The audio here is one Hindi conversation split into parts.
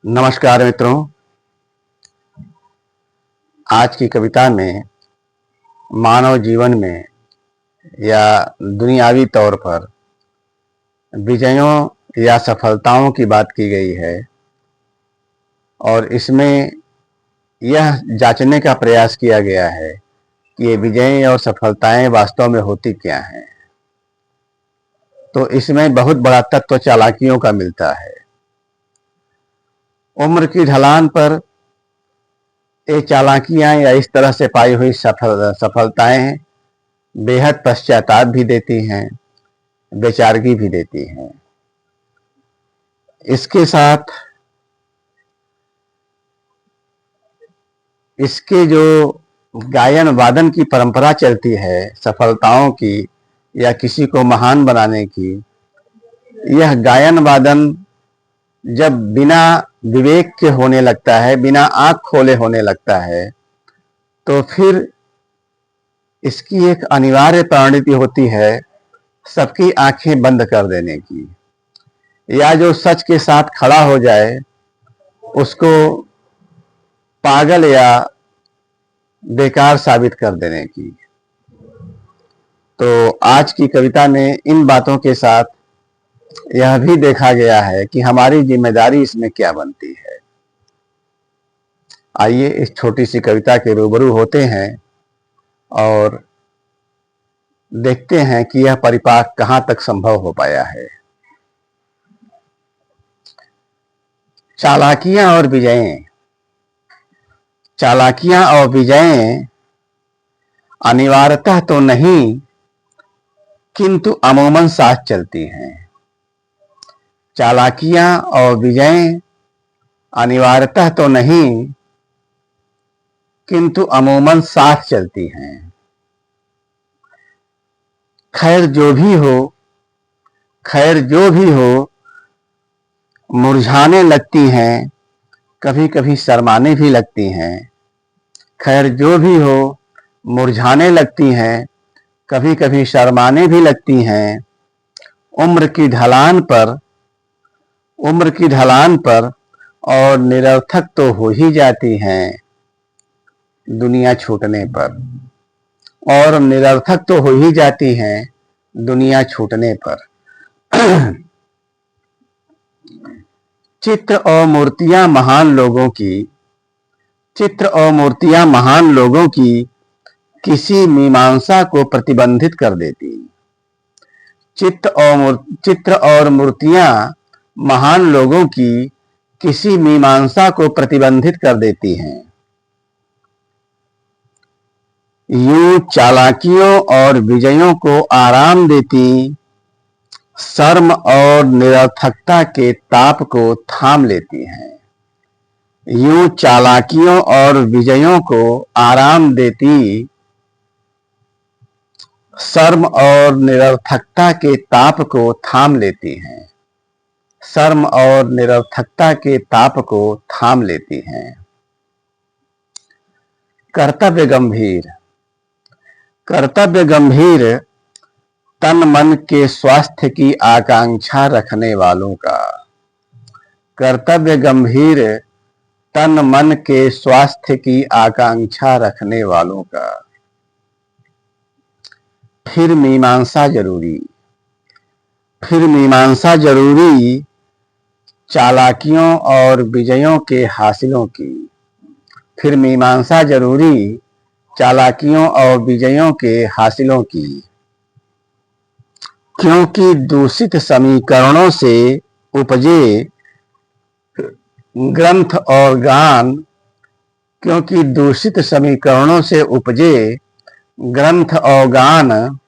नमस्कार मित्रों। आज की कविता में मानव जीवन में या दुनियावी तौर पर विजयों या सफलताओं की बात की गई है और इसमें यह जांचने का प्रयास किया गया है कि ये विजय और सफलताएं वास्तव में होती क्या हैं। तो इसमें बहुत बड़ा तत्व चालाकियों का मिलता है। उम्र की ढलान पर ये चालाकियां या इस तरह से पाई हुई सफलताएं बेहद पश्चाताप भी देती हैं, बेचारगी भी देती हैं। इसके साथ इसके जो गायन वादन की परंपरा चलती है सफलताओं की या किसी को महान बनाने की, यह गायन वादन जब बिना विवेक के होने लगता है, बिना आंख खोले होने लगता है, तो फिर इसकी एक अनिवार्य परिणति होती है सबकी आंखें बंद कर देने की, या जो सच के साथ खड़ा हो जाए उसको पागल या बेकार साबित कर देने की। तो आज की कविता में इन बातों के साथ यह भी देखा गया है कि हमारी जिम्मेदारी इसमें क्या बनती है। आइए इस छोटी सी कविता के रूबरू होते हैं और देखते हैं कि यह परिपाक कहां तक संभव हो पाया है। चालाकियां और विजयें। चालाकियां और विजयें अनिवार्यतः तो नहीं किंतु अमूमन साथ चलती हैं। चालाकियां और विजयें अनिवार्यतः तो नहीं किंतु अमूमन साथ चलती हैं। खैर जो भी हो मुरझाने लगती हैं, कभी कभी शर्माने भी लगती हैं। खैर जो भी हो मुरझाने लगती हैं, कभी कभी शर्माने भी लगती हैं। उम्र की ढलान पर और निरर्थक तो हो ही जाती हैं दुनिया छूटने पर, और निरर्थक तो हो ही जाती हैं दुनिया छूटने पर। चित्र और मूर्तियां महान लोगों की किसी मीमांसा को प्रतिबंधित कर देती। चित्र और मूर्तियां महान लोगों की किसी मीमांसा को प्रतिबंधित कर देती हैं। यूं चालाकियों और विजयों को आराम देती, शर्म और निरर्थकता के ताप को थाम लेती हैं। यूं चालाकियों और विजयों को आराम देती, शर्म और निरर्थकता के ताप को थाम लेती हैं। शर्म और निरर्थकता के ताप को थाम लेती हैं। कर्तव्य गंभीर तन मन के स्वास्थ्य की आकांक्षा रखने वालों का। कर्तव्य गंभीर तन मन के स्वास्थ्य की आकांक्षा रखने वालों का। फिर मीमांसा जरूरी चालाकियों और विजयों के हासिलों की। फिर मीमांसा जरूरी चालाकियों और विजयों के हासिलों की। क्योंकि दूषित समीकरणों से उपजे ग्रंथ और गान क्योंकि दूषित समीकरणों से उपजे ग्रंथ और गान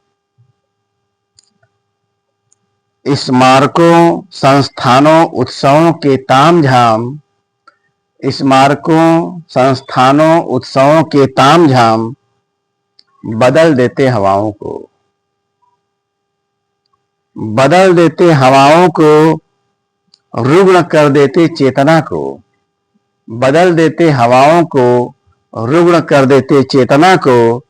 स्मारकों संस्थानों उत्सवों के तामझाम बदल देते हवाओं को, रुग्ण कर देते चेतना को,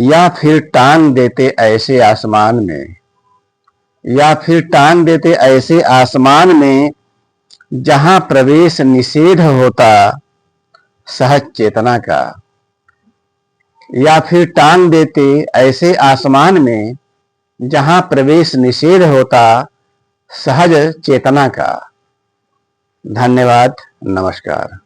या फिर टांग देते ऐसे आसमान में जहां प्रवेश निषेध होता सहज चेतना का, या फिर टांग देते ऐसे आसमान में जहां प्रवेश निषेध होता सहज चेतना का। धन्यवाद, नमस्कार।